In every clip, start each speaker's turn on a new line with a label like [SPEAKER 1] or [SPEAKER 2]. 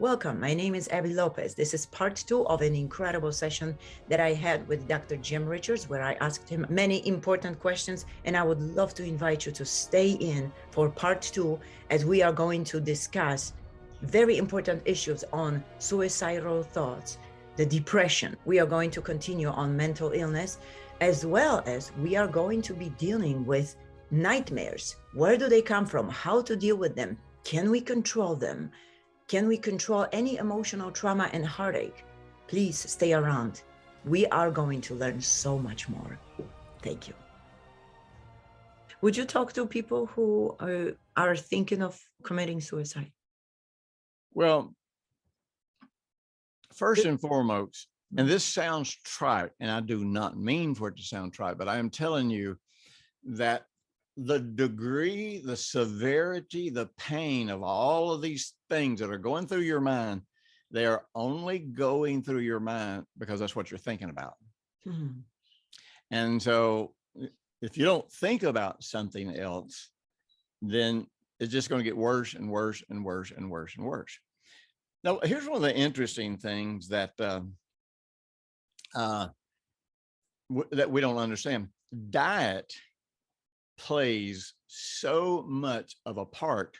[SPEAKER 1] Welcome. My name is Abby Lopez. This is part 2 of an incredible session that I had with Dr. Jim Richards, where I asked him many important questions. And I would love to invite you to stay in for part 2, as we are going to discuss very important issues on suicidal thoughts, the depression. We are going to continue on mental illness, as well as we are going to be dealing with nightmares. Where do they come from? How to deal with them? Can we control them? Can we control any emotional trauma and heartache? Please stay around. We are going to learn so much more. Thank you. Would you talk to people who are thinking of committing suicide?
[SPEAKER 2] Well, first and foremost, and this sounds trite, and I do not mean for it to sound trite, but I am telling you that the degree, the severity, the pain of all of these things that are going through your mind, they are only going through your mind because that's what you're thinking about. Mm-hmm. And so if you don't think about something else, then it's just going to get worse and worse and worse and worse and worse. Now, here's one of the interesting things that that we don't understand. Diet plays so much of a part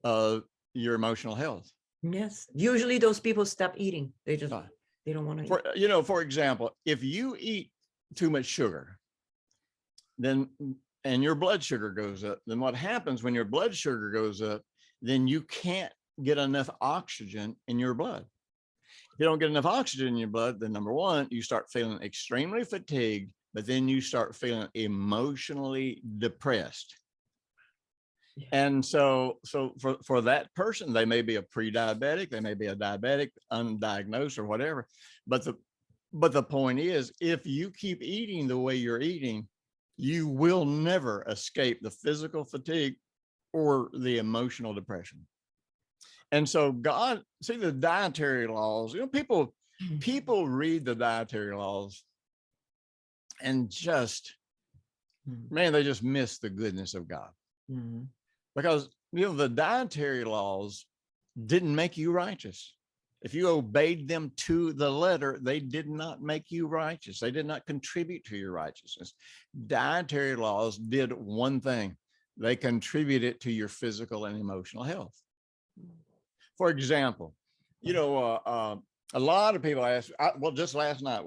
[SPEAKER 2] of your emotional health.
[SPEAKER 1] Yes. Usually those people stop eating. They just, they don't want to
[SPEAKER 2] eat. For example, if you eat too much sugar, then, and your blood sugar goes up, then what happens when your blood sugar goes up, then you can't get enough oxygen in your blood. If you don't get enough oxygen in your blood, then number one, you start feeling extremely fatigued, but then you start feeling emotionally depressed. And so for that person, they may be a pre-diabetic, they may be a diabetic, undiagnosed or whatever. But the point is, if you keep eating the way you're eating, you will never escape the physical fatigue or the emotional depression. And so God, see the dietary laws, people read the dietary laws and just, man, they just miss the goodness of God. Mm-hmm. Because, the dietary laws didn't make you righteous. If you obeyed them to the letter, they did not make you righteous. They did not contribute to your righteousness. Dietary laws did one thing. They contributed to your physical and emotional health. For example, a lot of people ask, just last night,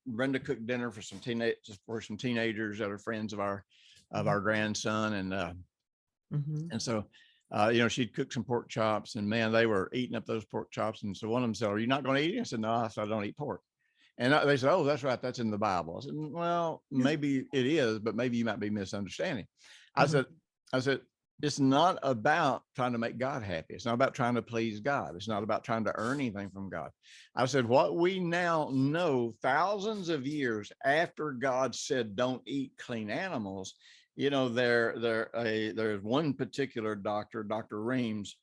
[SPEAKER 2] Brenda cooked dinner for some teenagers that are friends of our grandson. And so, she'd cooked some pork chops, and man, they were eating up those pork chops. And so one of them said, "Are you not going to eat it?" I said, "No, I don't eat pork." And they said, "Oh, that's right. That's in the Bible." I said, "Well, maybe it is, but maybe you might be misunderstanding." I said, it's not about trying to make God happy. It's not about trying to please God. It's not about trying to earn anything from God. I said, what we now know thousands of years after God said, don't eat clean animals, there's one particular doctor, Dr. Reams,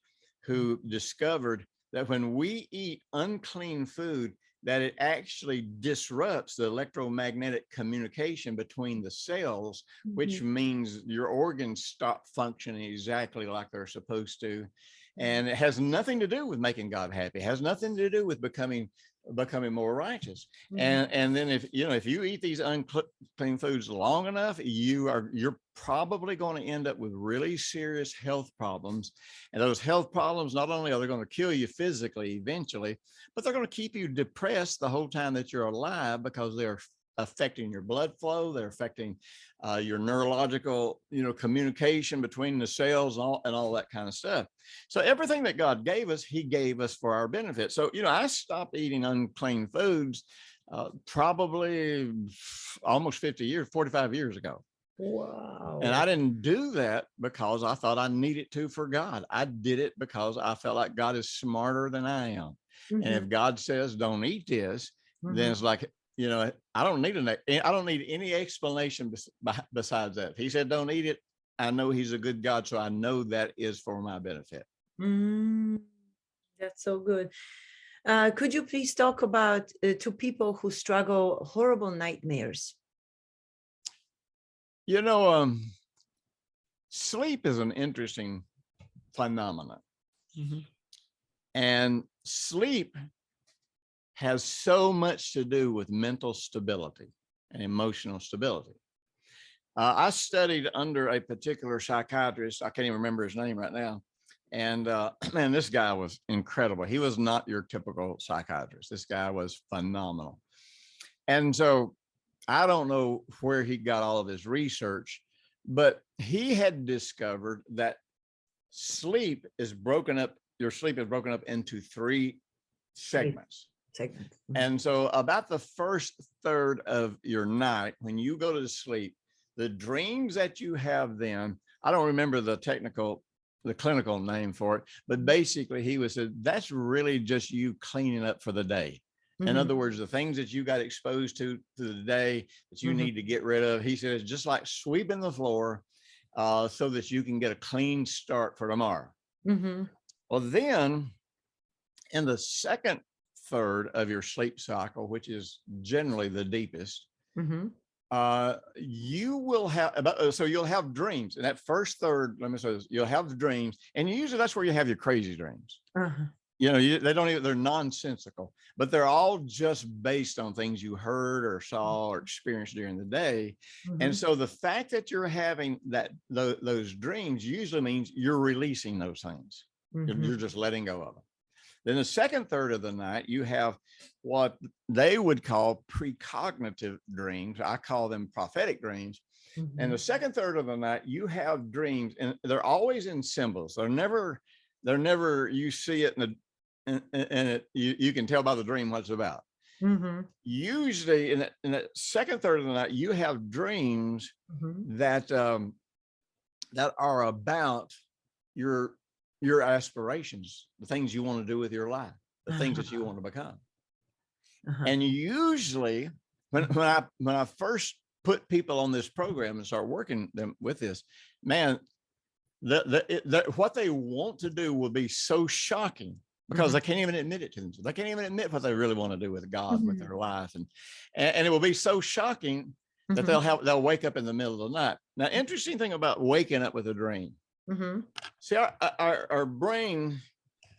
[SPEAKER 2] who discovered that when we eat unclean food, that it actually disrupts the electromagnetic communication between the cells, which means your organs stop functioning exactly like they're supposed to. And it has nothing to do with making God happy. It has nothing to do with becoming more righteous. And then if you eat these unclean foods long enough, you're probably going to end up with really serious health problems. And those health problems, not only are they going to kill you physically eventually, but they're going to keep you depressed the whole time that you're alive, because they're affecting your blood flow, they're affecting your neurological, communication between the cells and all that kind of stuff. So everything that God gave us, he gave us for our benefit. So, I stopped eating unclean foods probably almost 45 years ago.
[SPEAKER 1] Wow.
[SPEAKER 2] And I didn't do that because I thought I needed to for God. I did it because I felt like God is smarter than I am. And if God says, don't eat this, then it's like, I don't need any explanation besides that. If he said, don't eat it, I know he's a good God. So I know that is for my benefit.
[SPEAKER 1] That's so good. Could you please talk about to people who struggle horrible nightmares?
[SPEAKER 2] Sleep is an interesting phenomenon. And sleep has so much to do with mental stability and emotional stability. I studied under a particular psychiatrist. I can't even remember his name right now. And man, this guy was incredible. He was not your typical psychiatrist. This guy was phenomenal. And so I don't know where he got all of his research, but he had discovered that sleep is broken up. Your sleep is broken up into 3 segments. And so about the first third of your night, when you go to sleep, the dreams that you have then, I don't remember the clinical name for it, but basically he was said, that's really just you cleaning up for the day. In other words, the things that you got exposed to the day that you need to get rid of, he says, just like sweeping the floor so that you can get a clean start for tomorrow. Well, then in the second third of your sleep cycle, which is generally the deepest, you will have so you'll have dreams in that first third. Let me say this, you'll have dreams, and usually that's where you have your crazy dreams. You know, they don't even, they're nonsensical, but they're all just based on things you heard or saw or experienced during the day. And so the fact that you're having those dreams usually means you're releasing those things. You're just letting go of them. Then the second third of the night, you have what they would call precognitive dreams. I call them prophetic dreams. And the second third of the night, you have dreams, and they're always in symbols. They're never, you see it and you can tell by the dream what it's about. Usually in that second third of the night, you have dreams that that are about your aspirations, the things you want to do with your life, the things that you want to become. And usually when I first put people on this program and start working them with this, man, what they want to do will be so shocking because they can't even admit it to themselves. They can't even admit what they really want to do with God, with their life. And it will be so shocking that they'll wake up in the middle of the night. Now, interesting thing about waking up with a dream. See, our brain,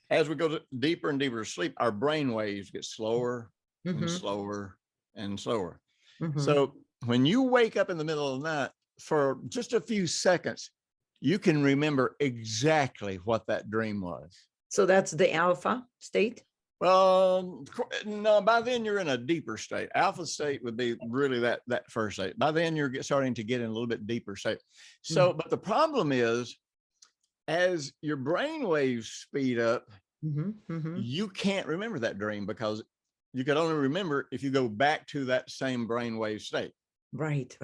[SPEAKER 2] as we go deeper and deeper to sleep, our brain waves get slower and slower and slower. So when you wake up in the middle of the night for just a few seconds, you can remember exactly what that dream was.
[SPEAKER 1] So that's the alpha state?
[SPEAKER 2] Well, no, by then you're in a deeper state. Alpha state would be really that first state. By then you're starting to get in a little bit deeper state. So, but the problem is, as your brain waves speed up, you can't remember that dream because you can only remember if you go back to that same brainwave state.
[SPEAKER 1] Right.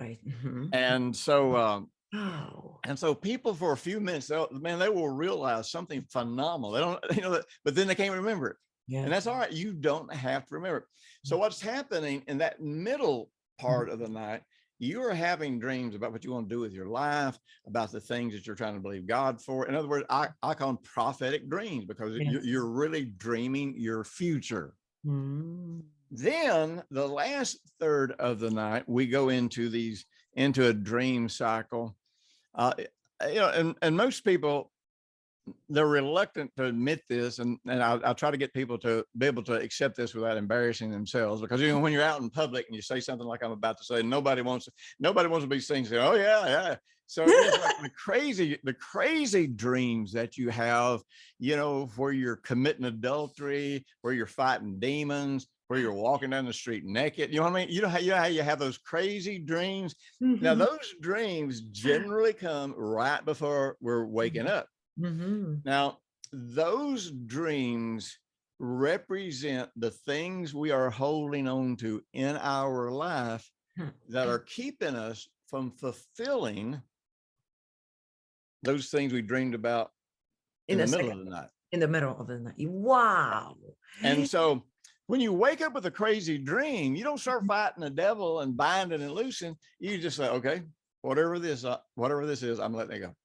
[SPEAKER 2] And so, and so people for a few minutes, they will realize something phenomenal. They don't, but then they can't remember it. And that's all right. You don't have to remember it. So what's happening in that middle part of the night, you are having dreams about what you want to do with your life, about the things that you're trying to believe God for. In other words, I call them prophetic dreams because you're really dreaming your future. Then the last third of the night, we go into a dream cycle. And most people, they're reluctant to admit this, and I try to get people to be able to accept this without embarrassing themselves, because when you're out in public and you say something like I'm about to say, nobody wants to be seen saying, "Oh yeah." So it's like the crazy dreams that you have, where you're committing adultery, where you're fighting demons, where you're walking down the street naked. You know what I mean? You know how you have those crazy dreams. Now those dreams generally come right before we're waking up. Now, those dreams represent the things we are holding on to in our life that are keeping us from fulfilling those things we dreamed about in the middle of the night.
[SPEAKER 1] In the middle of the night. Wow.
[SPEAKER 2] And so when you wake up with a crazy dream, you don't start fighting the devil and binding and loosing. You just say, okay, whatever this is, I'm letting it go.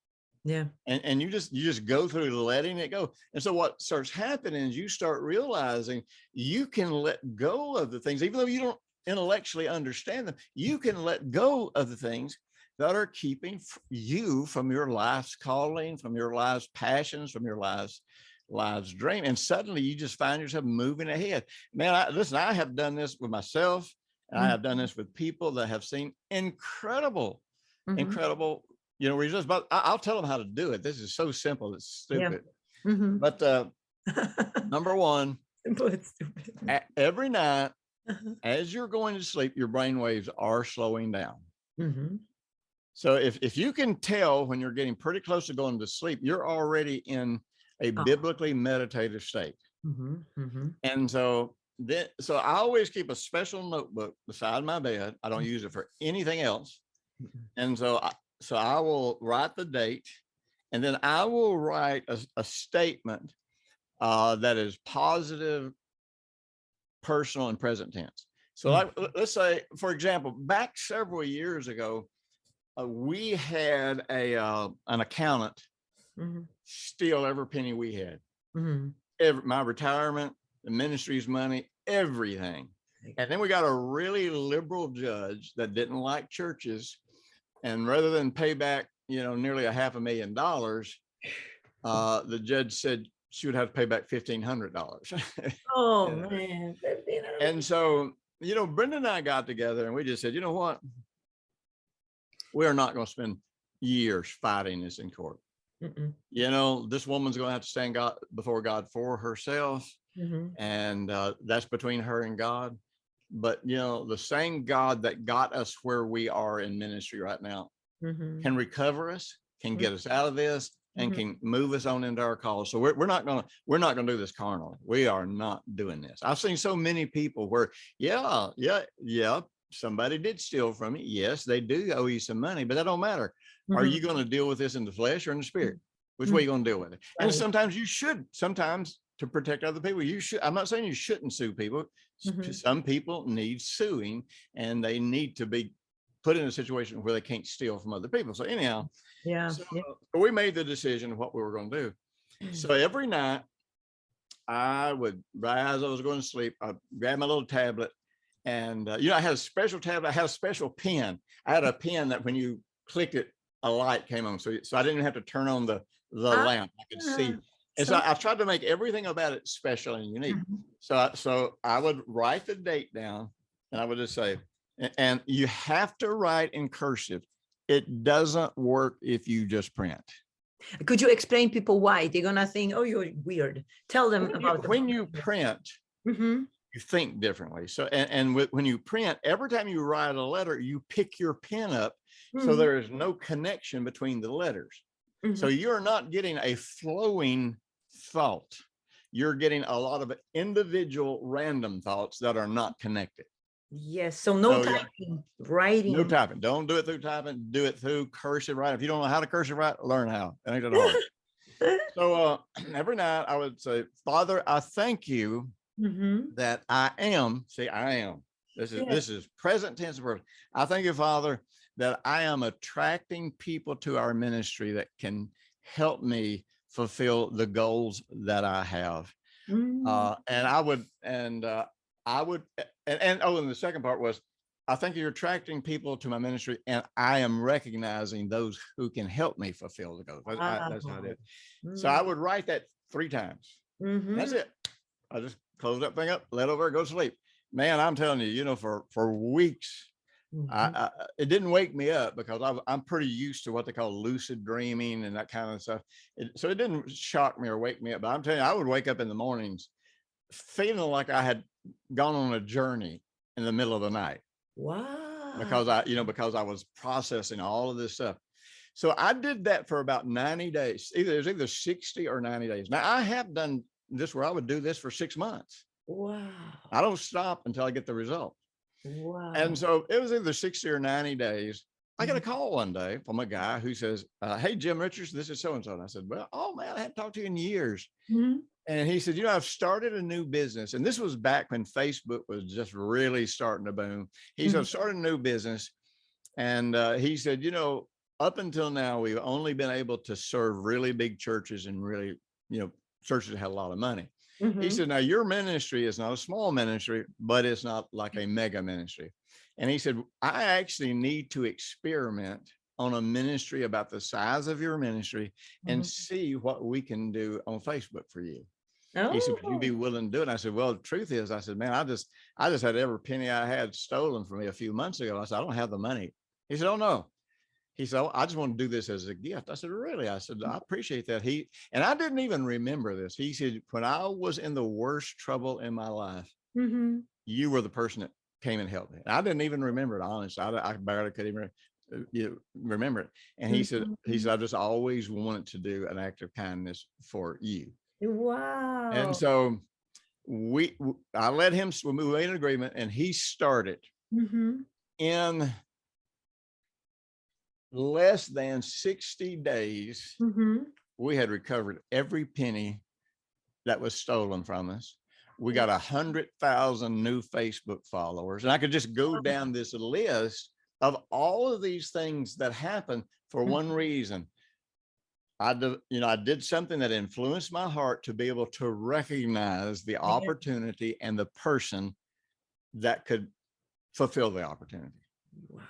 [SPEAKER 1] Yeah.
[SPEAKER 2] And you just go through letting it go. And so what starts happening is you start realizing you can let go of the things, even though you don't intellectually understand them, you can let go of the things that are keeping you from your life's calling, from your life's passions, from your life's lives dream. And suddenly you just find yourself moving ahead. Man, listen, I have done this with myself. And I have done this with people that have seen incredible, incredible, results. But I'll tell them how to do it. This is so simple. It's stupid. But number one, every night as you're going to sleep, your brain waves are slowing down. So if you can tell when you're getting pretty close to going to sleep, you're already in a biblically meditative state. And so I always keep a special notebook beside my bed. I don't use it for anything else. And so I will write the date, and then I will write a statement that is positive, personal, and present tense. So like, let's say, for example, back several years ago, we had an accountant steal every penny we had. My retirement, the ministry's money, everything. And then we got a really liberal judge that didn't like churches. And rather than pay back, nearly $500,000, the judge said she would have to pay back $1,500.
[SPEAKER 1] Oh, man.
[SPEAKER 2] And so, Brenda and I got together and we just said, you know what? We are not going to spend years fighting this in court. This woman's going to have to stand before God for herself. And that's between her and God. But, the same God that got us where we are in ministry right now can recover us, can get us out of this, and can move us on into our call. So we're not going to do this carnally. We are not doing this. I've seen so many people where, somebody did steal from me. Yes, they do owe you some money, but that don't matter. Are you going to deal with this in the flesh or in the spirit? Which way are you going to deal with it? And sometimes you should. Sometimes to protect other people, you should. I'm not saying you shouldn't sue people. Some people need suing, and they need to be put in a situation where they can't steal from other people. So anyhow, so we made the decision of what we were going to do. So every night, I would, right as I was going to sleep, I'd grab my little tablet, and I had a special tablet. I had a special pen. I had a pen that when you clicked it, a light came on. So I didn't have to turn on the lamp. I could see. And so I've tried to make everything about it special and unique. So I would write the date down, and I would just say, and you have to write in cursive. It doesn't work if you just print.
[SPEAKER 1] Could you explain people why? They're gonna think, oh, you're weird. Tell them about
[SPEAKER 2] when you print, you think differently. So when you print, every time you write a letter, you pick your pen up, so there is no connection between the letters. So you're not getting a flowing thought. You're getting a lot of individual random thoughts that are not connected.
[SPEAKER 1] Yes. So no typing, writing.
[SPEAKER 2] No typing. Don't do it through typing. Do it through cursive writing. If you don't know how to cursive write, learn how. It ain't that hard. So every night I would say, Father, I thank you that I am. See, I am. This is present tense word. I thank you, Father, that I am attracting people to our ministry that can help me fulfill the goals that I have. And the second part was, I think you're attracting people to my ministry, and I am recognizing those who can help me fulfill the goals. That's how I did. So I would write that 3 times. That's it. I just close that thing up, let over, go to sleep. Man, I'm telling you, for weeks, it didn't wake me up because I'm pretty used to what they call lucid dreaming and that kind of stuff. So it didn't shock me or wake me up. But I'm telling you, I would wake up in the mornings feeling like I had gone on a journey in the middle of the night.
[SPEAKER 1] Wow.
[SPEAKER 2] Because I was processing all of this stuff. So I did that for about 90 days. It was either 60 or 90 days. Now I have done this where I would do this for 6 months.
[SPEAKER 1] Wow.
[SPEAKER 2] I don't stop until I get the result.
[SPEAKER 1] Wow.
[SPEAKER 2] And so it was either 60 or 90 days. I got a call one day from a guy who says, hey, Jim Richards, this is so-and-so. And I said, well, oh man, I hadn't talked to you in years. And he said, I've started a new business. And this was back when Facebook was just really starting to boom. He said, I've started a new business. And he said, up until now, we've only been able to serve really big churches and really, churches that had a lot of money. He said, now your ministry is not a small ministry, but it's not like a mega ministry. And he said, I actually need to experiment on a ministry about the size of your ministry and see what we can do on Facebook for you. He said, would you be willing to do it? And I said, well, the truth is, I said, man, I just had every penny I had stolen from me a few months ago. I said, I don't have the money. He said, oh no. He said, oh, I just want to do this as a gift. I said, really? I said, I appreciate that. And I didn't even remember this. He said, when I was in the worst trouble in my life, you were the person that came and helped me. And I didn't even remember it, honestly. I barely could even remember it. And he said, I just always wanted to do an act of kindness for you.
[SPEAKER 1] Wow.
[SPEAKER 2] And so I let him, we made an agreement, and he started in less than 60 days. We had recovered every penny that was stolen from us. We got 100,000 new Facebook followers. And I could just go down this list of all of these things that happened for one reason. I did something that influenced my heart to be able to recognize the opportunity and the person that could fulfill the opportunity. Wow.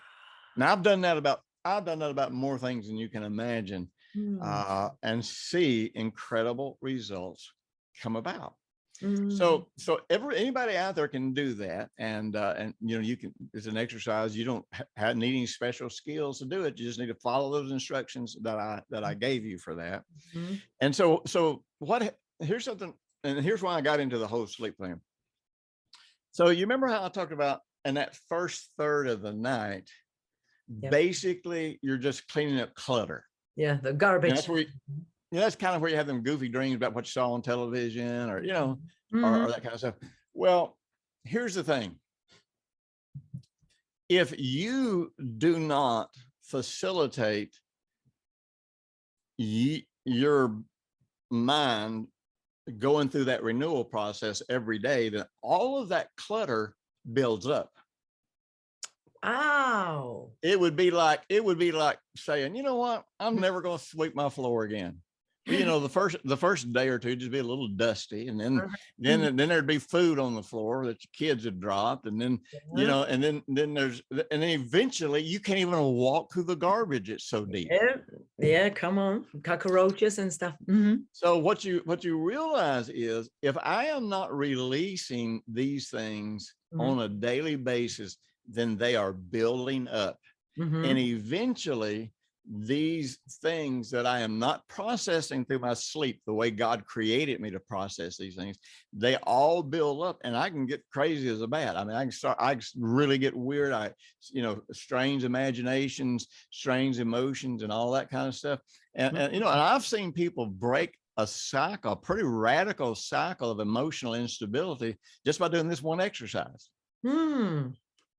[SPEAKER 2] Now I've done that about more things than you can imagine, and see incredible results come about. So anybody out there can do that, and you can. It's an exercise. You don't need any special skills to do it. You just need to follow those instructions that I gave you for that. And so here's something, and here's why I got into the whole sleep thing. So you remember how I talked about in that first third of the night, basically you're just cleaning up clutter.
[SPEAKER 1] Yeah, the garbage.
[SPEAKER 2] And that's where that's kind of where you have them goofy dreams about what you saw on television, or or that kind of stuff. Well, here's the thing. If you do not facilitate your mind going through that renewal process every day, then all of that clutter builds up.
[SPEAKER 1] Wow.
[SPEAKER 2] It would be like saying, you know what, I'm never going to sweep my floor again. The first day or two just be a little dusty, and then there'd be food on the floor that your kids had dropped, and then and then eventually you can't even walk through the garbage. It's so deep.
[SPEAKER 1] Yeah, come on, cockroaches and stuff.
[SPEAKER 2] So what you realize is, if I am not releasing these things on a daily basis, then they are building up, and eventually these things that I am not processing through my sleep the way God created me to process these things, they all build up, and I can get crazy as a bat. I mean, I really get weird. Strange imaginations, strange emotions, and all that kind of stuff. And I've seen people break a pretty radical cycle of emotional instability just by doing this one exercise.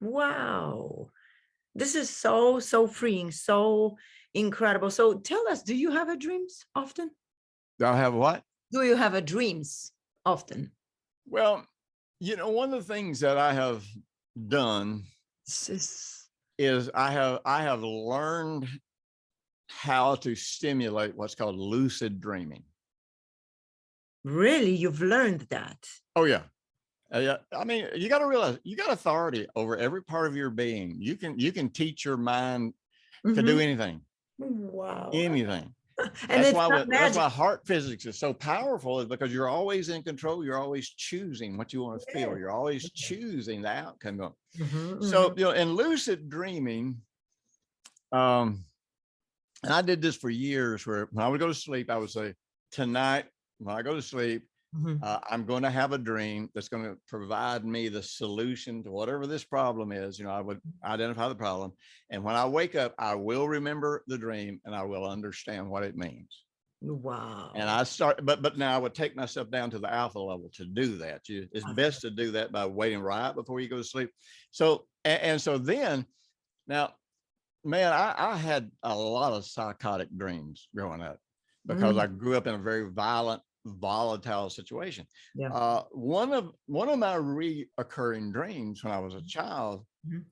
[SPEAKER 1] Wow. This is so freeing, so incredible. So tell us, do you have a dreams often?
[SPEAKER 2] Do I have what?
[SPEAKER 1] Do you have a dreams often?
[SPEAKER 2] Well, one of the things that I have done is I have learned how to stimulate what's called lucid dreaming.
[SPEAKER 1] Really? You've learned that?
[SPEAKER 2] Oh, yeah. I mean, you got to realize you got authority over every part of your being. You can teach your mind to do anything.
[SPEAKER 1] Wow.
[SPEAKER 2] Anything.
[SPEAKER 1] And
[SPEAKER 2] that's why heart physics is so powerful, is because you're always in control. You're always choosing what you want to feel. You're always choosing the outcome. So, in lucid dreaming, and I did this for years, where when I would go to sleep, I would say, tonight, when I go to sleep, I'm going to have a dream that's going to provide me the solution to whatever this problem is. I would identify the problem, and when I wake up, I will remember the dream, and I will understand what it means.
[SPEAKER 1] Wow.
[SPEAKER 2] And I start, but now I would take myself down to the alpha level to do that. It's best to do that by waiting right before you go to sleep. So, and so then, now, man, I had a lot of psychotic dreams growing up, because I grew up in a very volatile situation. One of my reoccurring dreams when I was a child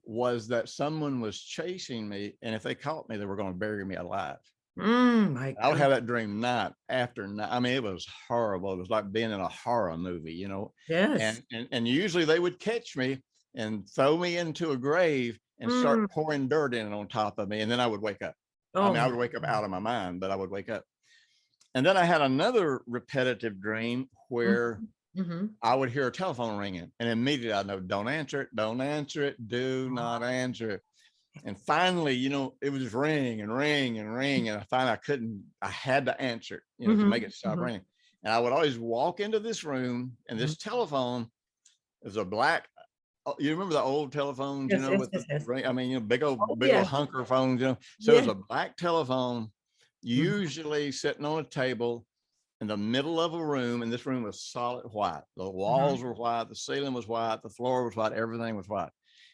[SPEAKER 2] was that someone was chasing me, and if they caught me, they were going to bury me alive. I would have that dream night after night. I mean, it was horrible. It was like being in a horror movie,
[SPEAKER 1] Yes.
[SPEAKER 2] And usually they would catch me and throw me into a grave and start pouring dirt in on top of me, and then I would wake up. I
[SPEAKER 1] Oh
[SPEAKER 2] mean, I
[SPEAKER 1] my
[SPEAKER 2] would wake up
[SPEAKER 1] God.
[SPEAKER 2] out of my mind, but I would wake up. And then I had another repetitive dream where
[SPEAKER 1] Mm-hmm.
[SPEAKER 2] I would hear a telephone ringing, and immediately I know, don't answer it, don't answer it, do not answer it. And finally, you know, it was just ring and ring and ring. And I finally I had to answer it, you know, to make it stop ringing. And I would always walk into this room, and this telephone is a black, you remember the old telephones, you
[SPEAKER 1] Yes,
[SPEAKER 2] know,
[SPEAKER 1] yes,
[SPEAKER 2] with
[SPEAKER 1] yes,
[SPEAKER 2] the
[SPEAKER 1] yes.
[SPEAKER 2] ring, I mean, you know,
[SPEAKER 1] Oh,
[SPEAKER 2] big
[SPEAKER 1] yeah.
[SPEAKER 2] old hunker phones, you know. So it was
[SPEAKER 1] Yeah.
[SPEAKER 2] a black telephone, usually sitting on a table in the middle of a room, and this room was solid white. The walls were white, the ceiling was white, the floor was white, everything was white.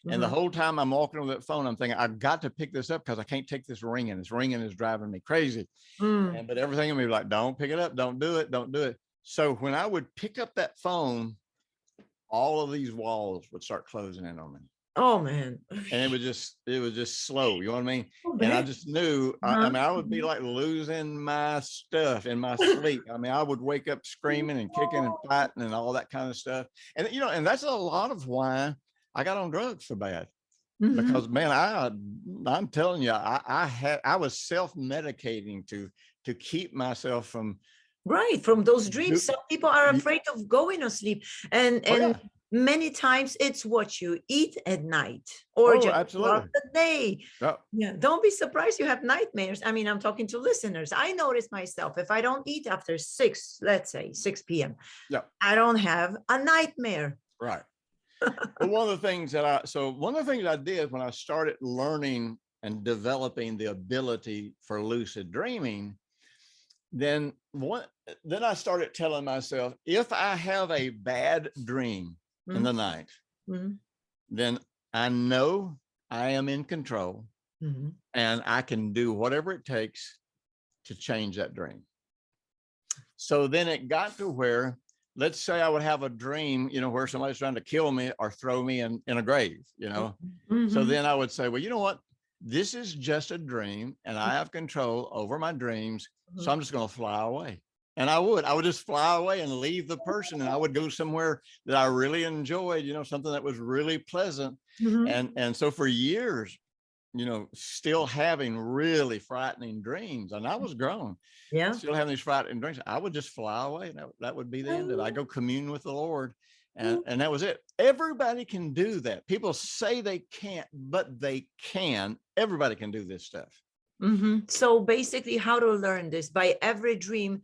[SPEAKER 2] And the whole time I'm walking over that phone, I'm thinking, I've got to pick this up because I can't take this ringing. This ringing is driving me crazy.
[SPEAKER 1] Mm.
[SPEAKER 2] But everything in me was like, don't pick it up, don't do it, don't do it. So when I would pick up that phone, all of these walls would start closing in on me.
[SPEAKER 1] Oh man.
[SPEAKER 2] And it was just slow, you know what I mean?
[SPEAKER 1] Oh,
[SPEAKER 2] And I
[SPEAKER 1] man.
[SPEAKER 2] just knew, I mean, I would be like losing my stuff in my sleep. I mean, I would wake up screaming and kicking and fighting and all that kind of stuff. And, you know, and that's a lot of why I got on drugs so bad. Because man, I'm telling you, I was self-medicating to keep myself from
[SPEAKER 1] Right, from those
[SPEAKER 2] do,
[SPEAKER 1] dreams. Some people are afraid of going to sleep, and
[SPEAKER 2] oh yeah,
[SPEAKER 1] many times it's what you eat at night or
[SPEAKER 2] oh
[SPEAKER 1] just throughout
[SPEAKER 2] absolutely.
[SPEAKER 1] the day.
[SPEAKER 2] Yeah.
[SPEAKER 1] Yeah, don't be surprised you have nightmares. I mean, I'm talking to listeners. I notice myself if I don't eat after 6, let's say 6 p.m.,
[SPEAKER 2] Yeah.
[SPEAKER 1] I don't have a nightmare.
[SPEAKER 2] Right. Well, one of the things I did when I started learning and developing the ability for lucid dreaming, then I started telling myself, if I have a bad dream in the night, then I know I am in control and I can do whatever it takes to change that dream. So then it got to where, let's say I would have a dream, you know, where somebody's trying to kill me or throw me in a grave, you know. So then I would say, well, you know what? This is just a dream and I have control over my dreams. So I'm just going to fly away. And I would just fly away and leave the person, and I would go somewhere that I really enjoyed, you know, something that was really pleasant. And so for years, you know, still having really frightening dreams, and I was grown,
[SPEAKER 1] Yeah.
[SPEAKER 2] still having these frightening dreams, I would just fly away, and that would be the end of it. I go commune with the Lord, and that was it. Everybody can do that. People say they can't, but they can. Everybody can do this stuff.
[SPEAKER 1] So basically, how to learn this? By every dream,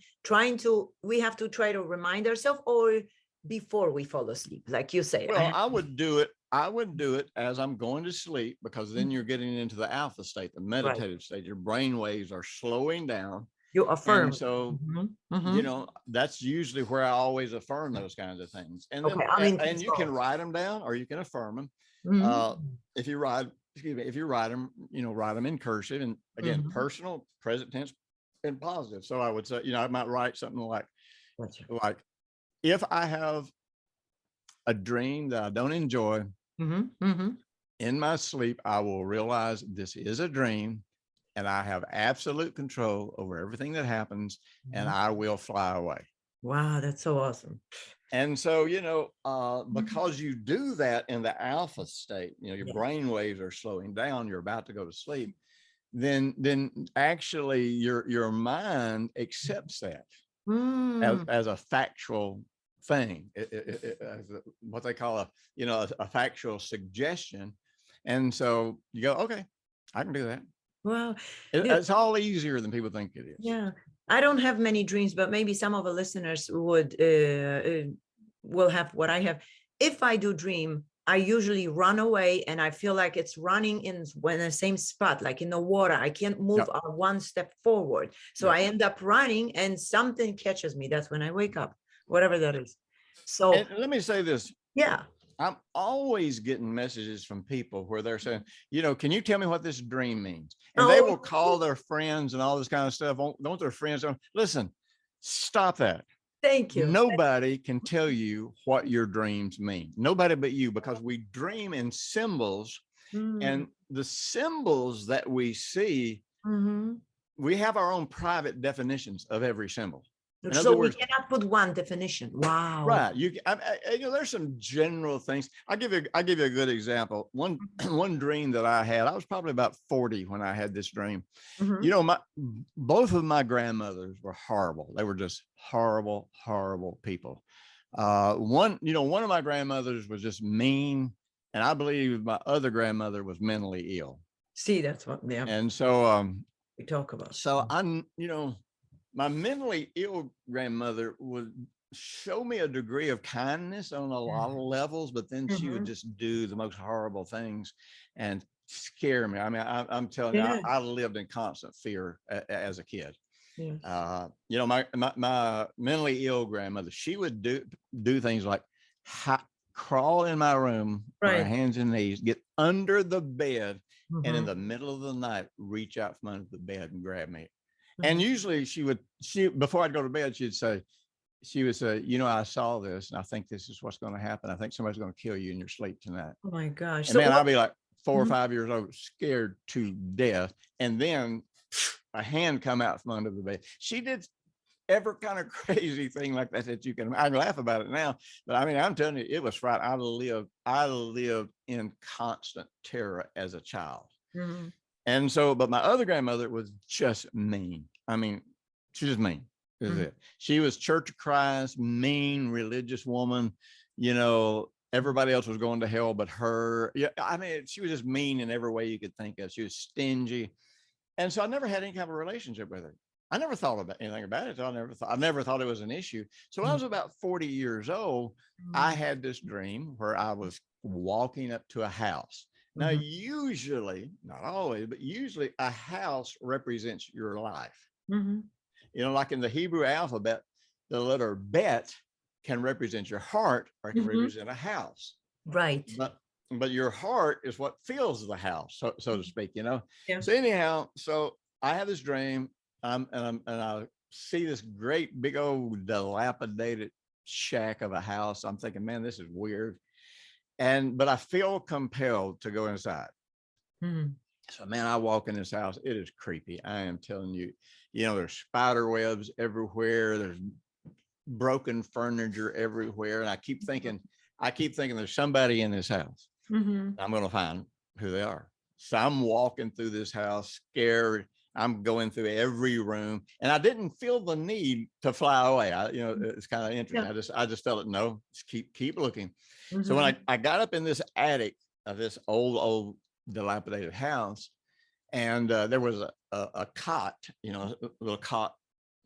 [SPEAKER 1] we have to try to remind ourselves, or before we fall asleep, like you say.
[SPEAKER 2] Well, I would do it as I'm going to sleep, because then you're getting into the alpha state, the
[SPEAKER 1] Right.
[SPEAKER 2] meditative state. Your brain waves are slowing down.
[SPEAKER 1] You affirm.
[SPEAKER 2] And so, you know, that's usually where I always affirm those kinds of things. And then,
[SPEAKER 1] Okay,
[SPEAKER 2] and you can write them down or you can affirm them. If you write them, you know, write them in cursive, and again, personal, present tense, and positive. So I would say, you know, I might write something like, if I have a dream that I don't enjoy, in my sleep, I will realize this is a dream and I have absolute control over everything that happens, and I will fly away.
[SPEAKER 1] Wow, that's so awesome.
[SPEAKER 2] And so, you know, because you do that in the alpha state, you know, your brain waves are slowing down, you're about to go to sleep, then actually your mind accepts that as a factual thing, as what they call a factual suggestion. And so you go, okay, I can do that.
[SPEAKER 1] Well,
[SPEAKER 2] It's all easier than people think it is.
[SPEAKER 1] Yeah, I don't have many dreams, but maybe some of the listeners will have what I have. If I do dream, I usually run away, and I feel like it's running in the same spot, like in the water. I can't move one step forward. So I end up running and something catches me. That's when I wake up, whatever that is. So
[SPEAKER 2] and let me say this.
[SPEAKER 1] Yeah.
[SPEAKER 2] I'm always getting messages from people where they're saying, you know, can you tell me what this dream means? And they will call their friends and all this kind of stuff. Don't their friends listen, stop that.
[SPEAKER 1] Thank you.
[SPEAKER 2] Nobody can tell you what your dreams mean. Nobody but you, because we dream in symbols, and the symbols that we see, we have our own private definitions of every symbol. In
[SPEAKER 1] So
[SPEAKER 2] other
[SPEAKER 1] we
[SPEAKER 2] words,
[SPEAKER 1] cannot put one definition. Wow.
[SPEAKER 2] right. There's some general things. I'll give you a good example. One dream that I had, I was probably about 40 when I had this dream.
[SPEAKER 1] Mm-hmm.
[SPEAKER 2] Both of my grandmothers were horrible. They were just horrible, horrible people. One of my grandmothers was just mean, and I believe my other grandmother was mentally ill.
[SPEAKER 1] See, that's what
[SPEAKER 2] And so
[SPEAKER 1] we talk about.
[SPEAKER 2] so I'm, my mentally ill grandmother would show me a degree of kindness on a lot of levels, but then she would just do the most horrible things and scare me. I mean, I'm telling you, I lived in constant fear as a kid. My mentally ill grandmother, she would do things like crawl in my room on her hands and knees, get under the bed, and in the middle of the night, reach out from under the bed and grab me. And usually before I'd go to bed, she would say, I saw this and I think this is what's going to happen. I think somebody's going to kill you in your sleep tonight.
[SPEAKER 1] Oh my gosh.
[SPEAKER 2] And then I'll be like 4 or 5 years old, scared to death. And then a hand come out from under the bed. She did every kind of crazy thing like that you can. I laugh about it now, but I mean, I'm telling you, it was fright. I lived in constant terror as a child. And so, but my other grandmother was just mean. I mean, she was mean. Is it? She was Church of Christ, mean, religious woman. Everybody else was going to hell but her. Yeah, I mean, she was just mean in every way you could think of. She was stingy. And so I never had any kind of relationship with her. I never thought about anything about it. I never thought it was an issue. So when I was about 40 years old, I had this dream where I was walking up to a house. Now, usually, not always, but usually a house represents your life. Like in the Hebrew alphabet, the letter bet can represent your heart or it can represent a house.
[SPEAKER 1] Right.
[SPEAKER 2] But your heart is what fills the house, so to speak, Yeah. So anyhow, so I have this dream, and I see this great big old dilapidated shack of a house. I'm thinking, man, this is weird. But I feel compelled to go inside. So, man, I walk in this house. It is creepy. I am telling you, there's spider webs everywhere. There's broken furniture everywhere. And I keep thinking there's somebody in this house. I'm going to find who they are. So I'm walking through this house, scared. I'm going through every room, and I didn't feel the need to fly away. It's kind of interesting. I just felt it. No, just keep looking. So when I got up in this attic of this old dilapidated house, and there was a cot, a little cot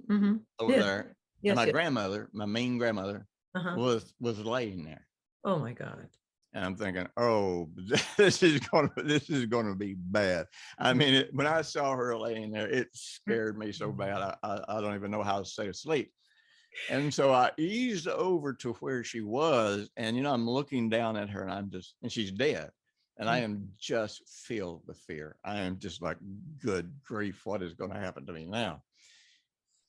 [SPEAKER 2] over there. And my grandmother, my main grandmother, was laying there.
[SPEAKER 1] Oh my God.
[SPEAKER 2] And I'm thinking, oh, this is going to be bad. I mean, when I saw her laying there, it scared me so bad. I don't even know how to stay asleep. And so I eased over to where she was, and I'm looking down at her, and she's dead, and I am just filled with fear. I am just like, good grief, what is going to happen to me now?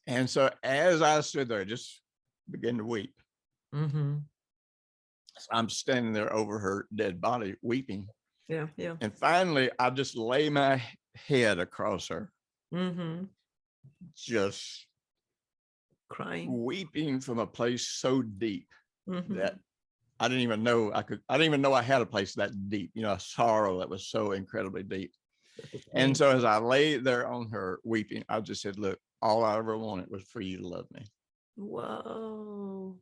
[SPEAKER 2] And so as I stood there, I just began to weep. I'm standing there over her dead body, weeping.
[SPEAKER 1] Yeah.
[SPEAKER 2] And finally, I just lay my head across her, just
[SPEAKER 1] crying,
[SPEAKER 2] weeping from a place so deep that I didn't even know I had a place that deep, a sorrow that was so incredibly deep. And so as I lay there on her weeping, I just said, look, all I ever wanted was for you to love me.
[SPEAKER 1] Whoa.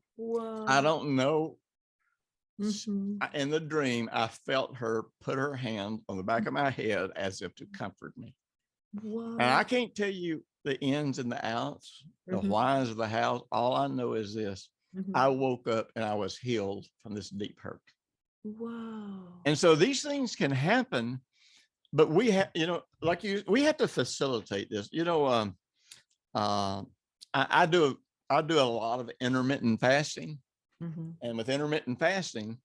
[SPEAKER 2] I don't know. In the dream, I felt her put her hand on the back of my head as if to comfort me.
[SPEAKER 1] Wow.
[SPEAKER 2] And I can't tell you the ins and the outs, the whys of the house. All I know is this. I woke up and I was healed from this deep hurt.
[SPEAKER 1] Wow.
[SPEAKER 2] And so these things can happen, but we have, we have to facilitate this. I do a lot of intermittent fasting. And with intermittent fasting,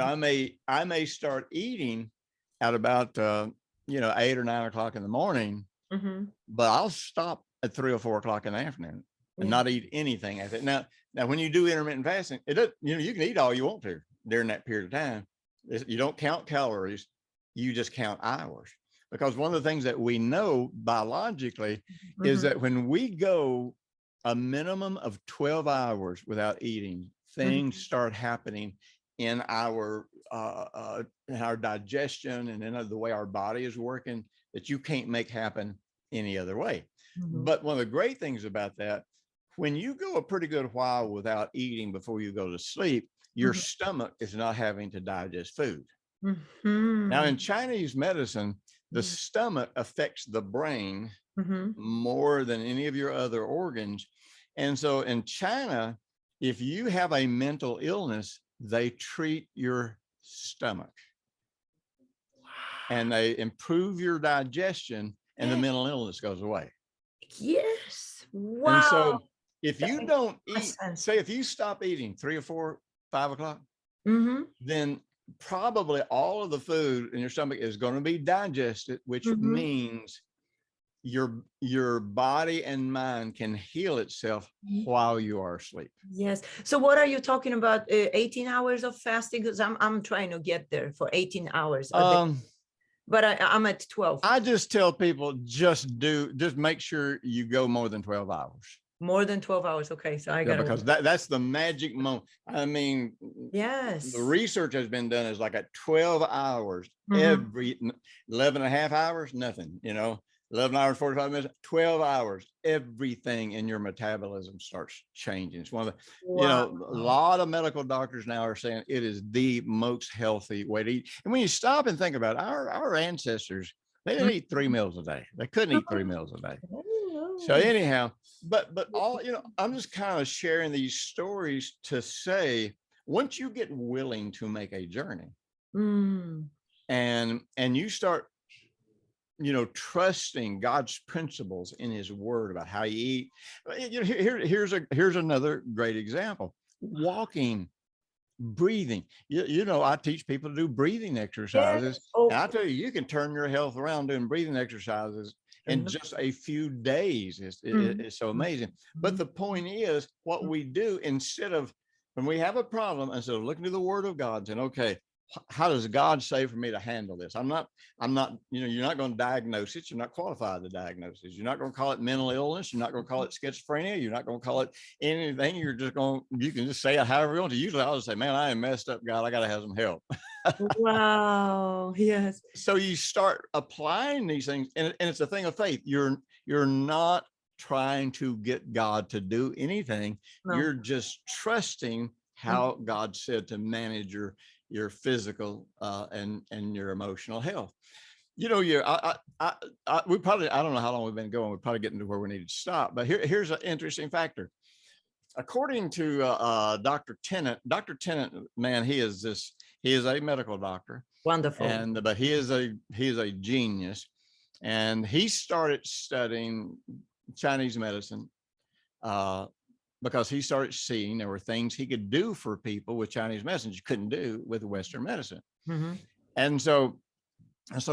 [SPEAKER 2] I may start eating at about 8 or 9 o'clock in the morning, but I'll stop at 3 or 4 o'clock in the afternoon and not eat anything after it. Now when you do intermittent fasting, it does, you can eat all you want to during that period of time. You don't count calories, you just count hours. Because one of the things that we know biologically is that when we go a minimum of 12 hours without eating, things start happening in our digestion and in the way our body is working that you can't make happen any other way. But one of the great things about that, when you go a pretty good while without eating before you go to sleep, your stomach is not having to digest food. Now, in Chinese medicine, the stomach affects the brain more than any of your other organs. And so in China, if you have a mental illness, they treat your stomach and they improve your digestion and the mental illness goes away.
[SPEAKER 1] Yes. Wow.
[SPEAKER 2] And so if you don't eat, say if you stop eating 3 or 4, 5 o'clock, then probably all of the food in your stomach is going to be digested, which means your body and mind can heal itself while you are asleep.
[SPEAKER 1] Yes. So what are you talking about? 18 hours of fasting? Because I'm trying to get there for 18 hours. But I'm at 12.
[SPEAKER 2] I just tell people just make sure you go more than 12 hours.
[SPEAKER 1] More than 12 hours. Okay. So I got
[SPEAKER 2] because that's the magic moment. I mean,
[SPEAKER 1] yes,
[SPEAKER 2] the research has been done is like at 12 hours, every 11 and a half hours, nothing, 11 hours, 45 minutes, 12 hours, everything in your metabolism starts changing. It's one of the, a lot of medical doctors now are saying it is the most healthy way to eat. And when you stop and think about it, our ancestors, they didn't eat 3 meals a day. They couldn't eat 3 meals a day. So anyhow, but all, I'm just kind of sharing these stories to say, once you get willing to make a journey and you start, trusting God's principles in his word about how you eat. Here's another great example. Walking, breathing. I teach people to do breathing exercises.
[SPEAKER 1] Yes. Oh.
[SPEAKER 2] And I tell you, you can turn your health around doing breathing exercises in just a few days. It's so amazing. But the point is, what we do instead of, when we have a problem, instead of looking to the word of God and saying, okay, how does God say for me to handle this? I'm not, you're not going to diagnose it. You're not qualified to diagnose it. You're not going to call it mental illness. You're not going to call it schizophrenia. You're not going to call it anything. You can just say it however you want to. Usually I'll just say, man, I am messed up, God. I got to have some help.
[SPEAKER 1] Wow. Yes.
[SPEAKER 2] So you start applying these things, and it's a thing of faith. You're not trying to get God to do anything. No. You're just trusting how God said to manage your physical and your emotional health. We probably, I don't know how long we've been going. We're probably getting to where we need to stop. But here's an interesting factor. According to Dr. Tennant, man, he is a medical doctor.
[SPEAKER 1] Wonderful.
[SPEAKER 2] But he is a genius. And he started studying Chinese medicine because he started seeing there were things he could do for people with Chinese medicine you couldn't do with Western medicine. And so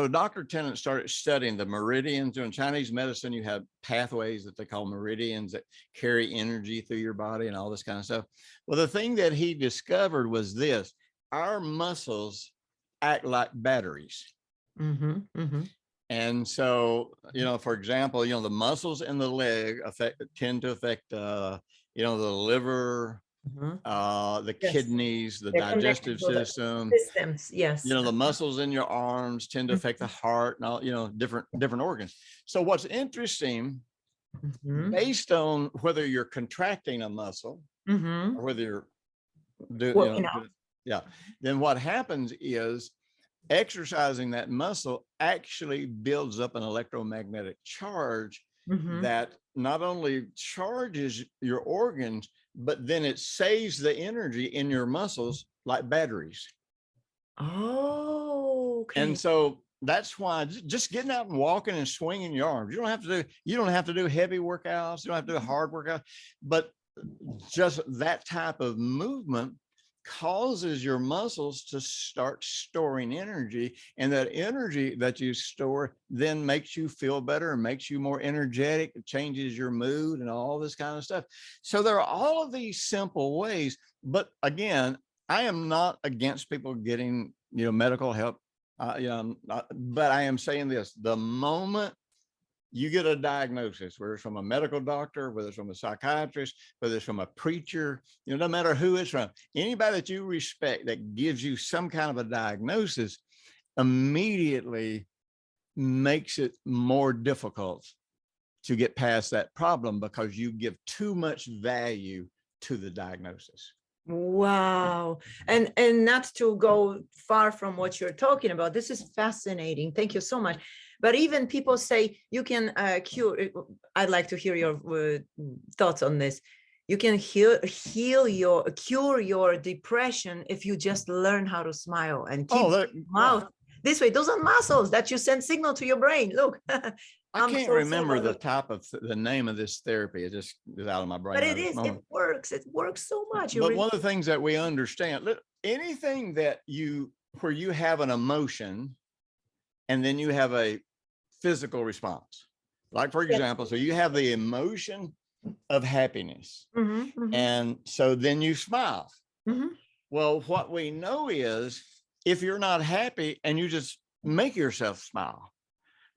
[SPEAKER 2] Dr. Tennant started studying the meridians. In Chinese medicine, you have pathways that they call meridians that carry energy through your body and all this kind of stuff. Well, the thing that he discovered was this: our muscles act like batteries. And so, for example, the muscles in the leg tend to affect the liver, the kidneys, the digestive system,
[SPEAKER 1] systems. Yes.
[SPEAKER 2] The muscles in your arms tend to affect the heart and all, different organs. So what's interesting, based on whether you're contracting a muscle or whether you're doing, then what happens is exercising that muscle actually builds up an electromagnetic charge that not only charges your organs, but then it saves the energy in your muscles like batteries.
[SPEAKER 1] Oh, okay.
[SPEAKER 2] And so that's why just getting out and walking and swinging your arms, you don't have to do heavy workouts, you don't have to do hard workouts, but just that type of movement causes your muscles to start storing energy, and that energy that you store then makes you feel better and makes you more energetic. It changes your mood and all this kind of stuff. So there are all of these simple ways, but again, I am not against people getting medical help, but I am saying this: the moment you get a diagnosis, whether it's from a medical doctor, whether it's from a psychiatrist, whether it's from a preacher, no matter who it's from, anybody that you respect that gives you some kind of a diagnosis immediately makes it more difficult to get past that problem because you give too much value to the diagnosis.
[SPEAKER 1] Wow. And not to go far from what you're talking about, this is fascinating. Thank you so much. But even people say you can cure. I'd like to hear your thoughts on this. You can cure your depression if you just learn how to smile and keep mouth this way. Those are muscles that you send signal to your brain. Look.
[SPEAKER 2] I can't remember the name of this therapy. It just is out of my brain.
[SPEAKER 1] But it works. It works so much.
[SPEAKER 2] But one of the things that we understand, anything that where you have an emotion and then you have a physical response, like for example, so you have the emotion of happiness, and so then you smile. Well, what we know is if you're not happy and you just make yourself smile,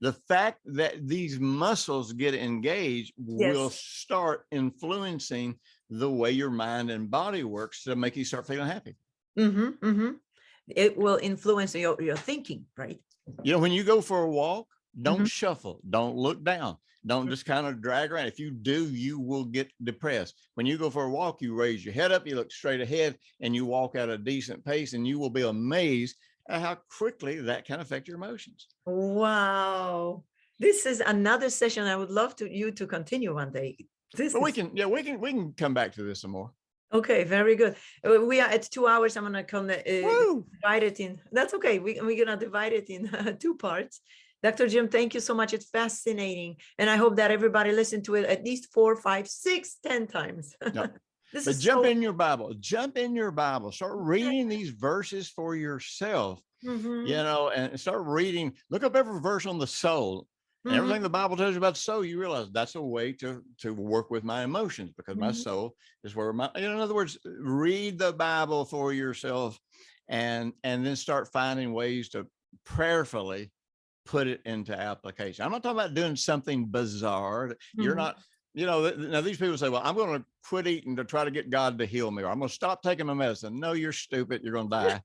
[SPEAKER 2] the fact that these muscles get engaged will start influencing the way your mind and body works to make you start feeling happy. It
[SPEAKER 1] will influence your thinking, right?
[SPEAKER 2] When you go for a walk, don't shuffle, don't look down, don't just kind of drag around. If you do, you will get depressed. When you go for a walk, you raise your head up, you look straight ahead, and you walk at a decent pace, and you will be amazed at how quickly that can affect your emotions. Wow.
[SPEAKER 1] This is another session I would love you to continue one day.
[SPEAKER 2] We can come back to this some more.
[SPEAKER 1] Okay, very good. We are at 2 hours. I'm gonna divide it in. That's okay. We're gonna divide it in 2 parts. Dr. Jim, thank you so much. It's fascinating. And I hope that everybody listened to it at least 4, 5, 6, 10 times.
[SPEAKER 2] But jump in your Bible, start reading these verses for yourself, and start reading, look up every verse on the soul. And everything the Bible tells you about the soul, you realize that's a way to work with my emotions, because my soul is where in other words, read the Bible for yourself and then start finding ways to prayerfully put it into application. I'm not talking about doing something bizarre. You're not, now these people say, well, I'm going to quit eating to try to get God to heal me, or I'm going to stop taking my medicine. No, you're stupid. You're going to die.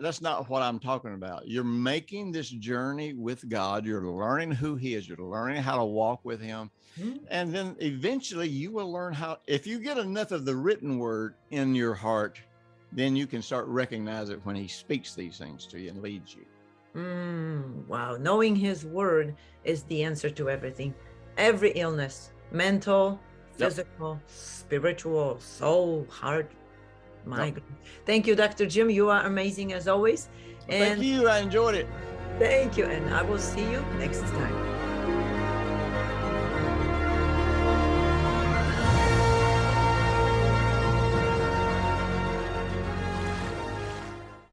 [SPEAKER 2] That's not what I'm talking about. You're making this journey with God. You're learning who he is. You're learning how to walk with him. And then eventually you will learn how, if you get enough of the written word in your heart, then you can start recognizing when he speaks these things to you and leads you.
[SPEAKER 1] Wow. Knowing his word is the answer to everything. Every illness, mental, physical, spiritual, soul, heart, mind. Thank you, Dr. Jim. You are amazing as always.
[SPEAKER 2] Thank you. I enjoyed it.
[SPEAKER 1] Thank you. And I will see you next time.